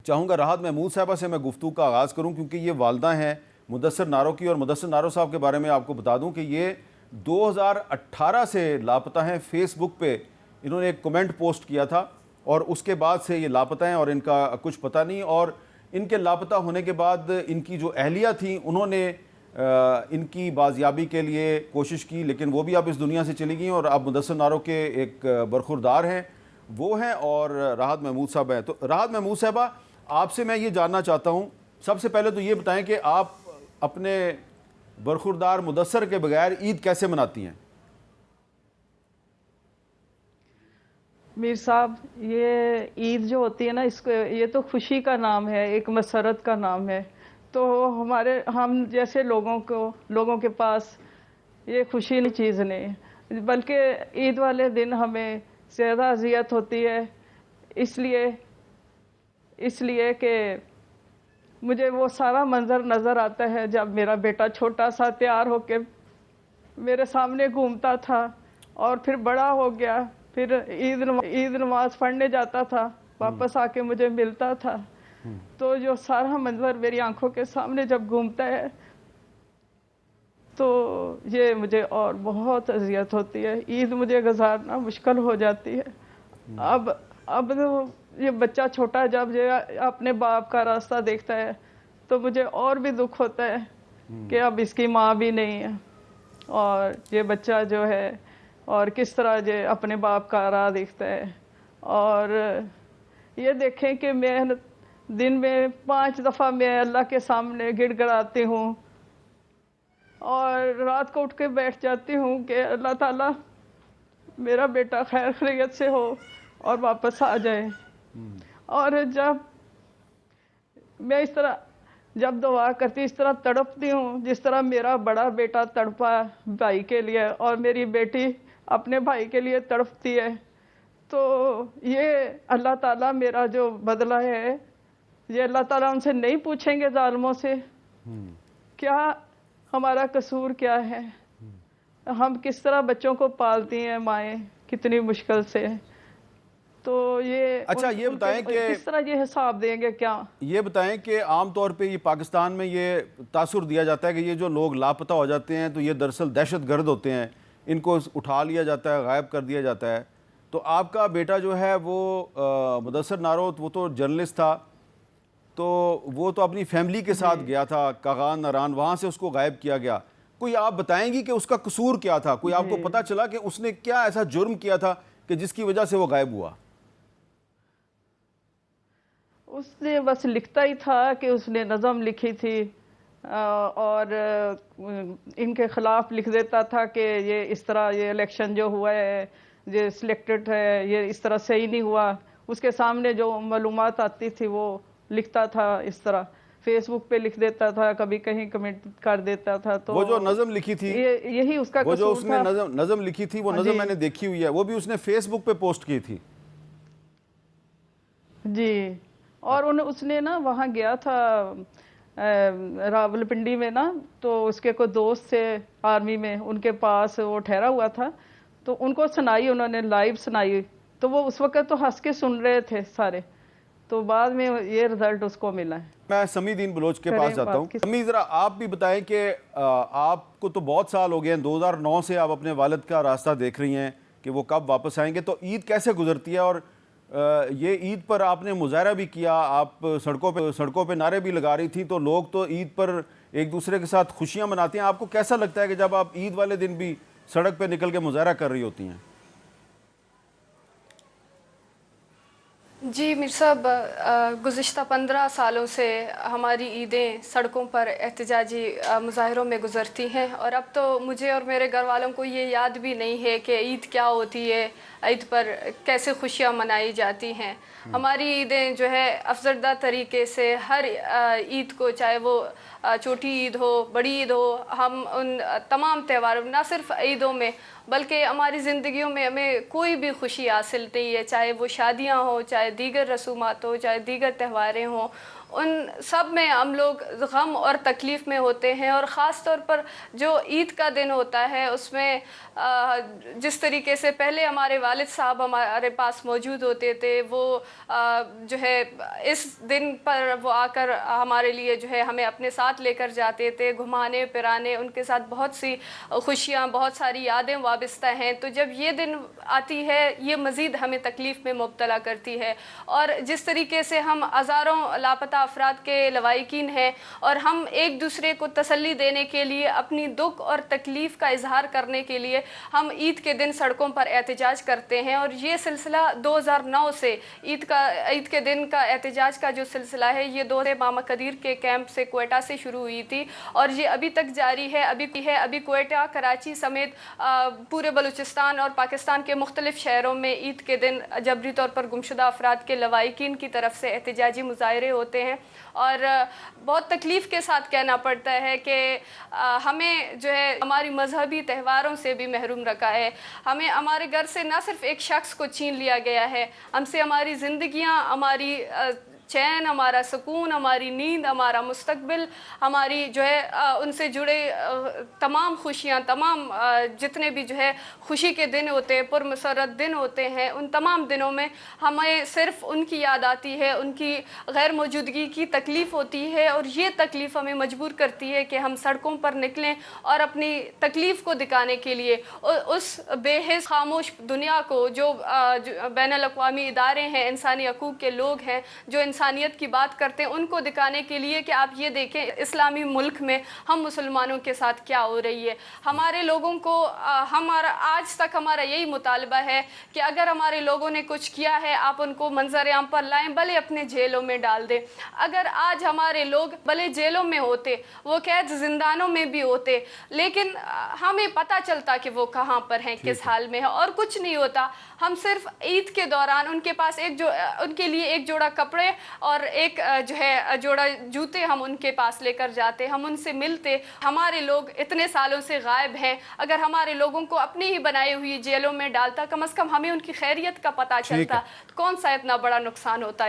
چاہوں گا راحت محمود صاحبہ سے میں گفتگو کا آغاز کروں، کیونکہ یہ والدہ ہیں مدثر نارو کی، اور مدثر نارو صاحب کے بارے میں آپ کو بتا دوں کہ یہ 2018 سے لاپتہ ہیں۔ فیس بک پہ انہوں نے ایک کمنٹ پوسٹ کیا تھا اور اس کے بعد سے یہ لاپتہ ہیں اور ان کا کچھ پتہ نہیں، اور ان کے لاپتہ ہونے کے بعد ان کی جو اہلیہ تھیں انہوں نے ان کی بازیابی کے لیے کوشش کی، لیکن وہ بھی اب اس دنیا سے چلی گئیں، اور اب مدثر نارو کے ایک برخوردار ہیں وہ ہیں اور راحت محمود صاحب ہیں۔ تو راحت محمود صاحبہ، آپ سے میں یہ جاننا چاہتا ہوں، سب سے پہلے تو یہ بتائیں کہ آپ اپنے برخوردار مدثر کے بغیر عید کیسے مناتی ہیں؟ میر صاحب، یہ عید جو ہوتی ہے نا، اس کو یہ تو خوشی کا نام ہے، ایک مسرت کا نام ہے۔ تو ہم جیسے لوگوں کے پاس یہ خوشی نہیں چیز نہیں ہے، بلکہ عید والے دن ہمیں زیادہ اذیت ہوتی ہے، اس لیے کہ مجھے وہ سارا منظر نظر آتا ہے جب میرا بیٹا چھوٹا سا تیار ہو کے میرے سامنے گھومتا تھا اور پھر بڑا ہو گیا، پھر عید نماز پڑھنے جاتا تھا، واپس آ کے مجھے ملتا تھا۔ تو جو سارا منظر میری آنکھوں کے سامنے جب گھومتا ہے تو یہ مجھے اور بہت اذیت ہوتی ہے، عید مجھے گزارنا مشکل ہو جاتی ہے۔ اب تو یہ بچہ چھوٹا جب یہ اپنے باپ کا راستہ دیکھتا ہے تو مجھے اور بھی دکھ ہوتا ہے کہ اب اس کی ماں بھی نہیں ہے، اور یہ بچہ جو ہے اور کس طرح یہ اپنے باپ کا راہ دیکھتا ہے۔ اور یہ دیکھیں کہ میں دن میں 5 دفعہ میں اللہ کے سامنے گڑ گڑاتی ہوں اور رات کو اٹھ کے بیٹھ جاتی ہوں کہ اللہ تعالیٰ میرا بیٹا خیر خیریت سے ہو اور واپس آ جائے۔ اور جب میں اس طرح جب دعا کرتی اس طرح تڑپتی ہوں جس طرح میرا بڑا بیٹا تڑپا بھائی کے لیے اور میری بیٹی اپنے بھائی کے لیے تڑپتی ہے، تو یہ اللہ تعالیٰ میرا جو بدلہ ہے، یہ اللہ تعالیٰ ان سے نہیں پوچھیں گے ظالموں سے کیا ہمارا قصور کیا ہے؟ ہم کس طرح بچوں کو پالتی ہیں مائیں کتنی مشکل سے، تو یہ اچھا یہ بتائیں کہ کس طرح یہ حساب دیں گے؟ کیا یہ بتائیں کہ عام طور پہ یہ پاکستان میں یہ تاثر دیا جاتا ہے کہ یہ جو لوگ لاپتہ ہو جاتے ہیں تو یہ دراصل دہشت گرد ہوتے ہیں، ان کو اٹھا لیا جاتا ہے، غائب کر دیا جاتا ہے۔ تو آپ کا بیٹا جو ہے وہ مدثر نارو، وہ تو جرنلسٹ تھا، تو وہ تو اپنی فیملی کے ساتھ گیا تھا کاغان ناران، وہاں سے اس کو غائب کیا گیا۔ کوئی آپ بتائیں گی کہ اس کا قصور کیا تھا؟ کوئی آپ کو پتہ چلا کہ اس نے کیا ایسا جرم کیا تھا کہ جس کی وجہ سے وہ غائب ہوا؟ اس نے بس لکھتا ہی تھا کہ اس نے نظم لکھی تھی اور ان کے خلاف لکھ دیتا تھا کہ یہ اس طرح یہ الیکشن جو ہوا ہے یہ سلیکٹڈ ہے، یہ اس طرح صحیح نہیں ہوا۔ اس کے سامنے جو معلومات آتی تھی وہ لکھتا تھا، اس طرح فیس بک پہ لکھ دیتا تھا، کبھی کہیں کمنٹ کر دیتا تھا۔ تو وہ جو نظم لکھی تھی، یہی اس کا وہ جو قصور اس نے تھا۔ نظم لکھی تھی، وہ نظم میں نے دیکھی ہوئی ہے، وہ بھی اس نے فیس بک پہ پوسٹ کی تھی۔ جی، اور اس نے نا وہاں گیا تھا راول پنڈی میں نا، تو اس کے کوئی دوست تھے آرمی میں، ان کے پاس وہ ٹھہرا ہوا تھا، تو ان کو سنائی، انہوں نے لائیو سنائی، تو وہ اس وقت تو ہنس کے سن رہے تھے سارے، تو بعد میں یہ رزلٹ اس کو ملا ہے۔ میں سمیع الدین بلوچ کے پاس جاتا ہوں۔ سمیع، ذرا آپ بھی بتائیں کہ آپ کو تو بہت سال ہو گئے ہیں، 2009 سے آپ اپنے والد کا راستہ دیکھ رہی ہیں کہ وہ کب واپس آئیں گے، تو عید کیسے گزرتی ہے؟ اور یہ عید پر آپ نے مظاہرہ بھی کیا، آپ سڑکوں پہ نعرے بھی لگا رہی تھی، تو لوگ تو عید پر ایک دوسرے کے ساتھ خوشیاں مناتے ہیں۔ آپ کو کیسا لگتا ہے کہ جب آپ عید والے دن بھی سڑک پہ نکل کے مظاہرہ کر رہی ہوتی ہیں؟ جی میر صاحب، گزشتہ 15 سالوں سے ہماری عیدیں سڑکوں پر احتجاجی مظاہروں میں گزرتی ہیں، اور اب تو مجھے اور میرے گھر والوں کو یہ یاد بھی نہیں ہے کہ عید کیا ہوتی ہے، عید پر کیسے خوشیاں منائی جاتی ہیں۔ ہماری عیدیں جو ہے افزردہ طریقے سے ہر عید کو، چاہے وہ چھوٹی عید ہو، بڑی عید ہو، ہم ان تمام تہواروں، نہ صرف عیدوں میں بلکہ ہماری زندگیوں میں ہمیں کوئی بھی خوشی حاصل نہیں ہے، چاہے وہ شادیاں ہوں، چاہے دیگر رسومات ہوں، چاہے دیگر تہواریں ہوں، ان سب میں ہم لوگ غم اور تکلیف میں ہوتے ہیں۔ اور خاص طور پر جو عید کا دن ہوتا ہے اس میں جس طریقے سے پہلے ہمارے والد صاحب ہمارے پاس موجود ہوتے تھے، وہ جو ہے اس دن پر وہ آ کر ہمارے لیے جو ہے ہمیں اپنے ساتھ لے کر جاتے تھے، گھمانے پھرانے، ان کے ساتھ بہت سی خوشیاں، بہت ساری یادیں وابستہ ہیں۔ تو جب یہ دن آتی ہے یہ مزید ہمیں تکلیف میں مبتلا کرتی ہے۔ اور جس طریقے سے ہم ہزاروں لاپتہ افراد کے لواحقین ہیں اور ہم ایک دوسرے کو تسلی دینے کے لیے، اپنی دکھ اور تکلیف کا اظہار کرنے کے لیے ہم عید کے دن سڑکوں پر احتجاج کرتے ہیں۔ اور یہ سلسلہ 2009 سے عید کے دن کا احتجاج کا جو سلسلہ ہے یہ دور ماما قدیر کے کیمپ سے کوئٹہ سے شروع ہوئی تھی اور یہ ابھی تک جاری ہے۔ ابھی کوئٹہ، کراچی سمیت پورے بلوچستان اور پاکستان کے مختلف شہروں میں عید کے دن جبری طور پر گمشدہ افراد کے لواحقین کی طرف سے احتجاجی مظاہرے ہوتے ہیں۔ اور بہت تکلیف کے ساتھ کہنا پڑتا ہے کہ ہمیں جو ہے ہماری مذہبی تہواروں سے بھی محروم رکھا ہے۔ ہمیں ہمارے گھر سے نہ صرف ایک شخص کو چھین لیا گیا ہے، ہم سے ہماری زندگیاں، ہماری چین، ہمارا سکون، ہماری نیند، ہمارا مستقبل، ہماری جو ہے ان سے جڑے تمام خوشیاں، تمام جتنے بھی جو ہے خوشی کے دن ہوتے ہیں، پرمسرت دن ہوتے ہیں، ان تمام دنوں میں ہمیں صرف ان کی یاد آتی ہے، ان کی غیر موجودگی کی تکلیف ہوتی ہے۔ اور یہ تکلیف ہمیں مجبور کرتی ہے کہ ہم سڑکوں پر نکلیں اور اپنی تکلیف کو دکھانے کے لیے اس بے حس خاموش دنیا کو، جو بین الاقوامی ادارے ہیں، انسانی حقوق کے لوگ ہیں، جو انسانیت کی بات کرتے ہیں، ان کو دکھانے کے لیے کہ آپ یہ دیکھیں اسلامی ملک میں ہم مسلمانوں کے ساتھ کیا ہو رہی ہے۔ ہمارے لوگوں کو آج تک ہمارا یہی مطالبہ ہے کہ اگر ہمارے لوگوں نے کچھ کیا ہے آپ ان کو منظر عام پر لائیں، بھلے اپنے جیلوں میں ڈال دیں۔ اگر آج ہمارے لوگ بھلے جیلوں میں ہوتے، وہ قید زندانوں میں بھی ہوتے، لیکن ہمیں پتہ چلتا کہ وہ کہاں پر ہیں، کس حال میں ہیں، اور کچھ نہیں ہوتا۔ ہم صرف عید کے دوران ان کے پاس ان کے لیے ایک جوڑا کپڑے اور ایک جو ہے جوڑا جوتے ہم ان کے پاس لے کر جاتے، ہم ان سے ملتے۔ ہمارے لوگ اتنے سالوں سے غائب ہیں، اگر ہمارے لوگوں کو اپنی ہی بنائی ہوئی جیلوں میں ڈالتا، کم از کم ہمیں ان کی خیریت کا پتہ چلتا، کون سا اتنا بڑا نقصان ہوتا ہے۔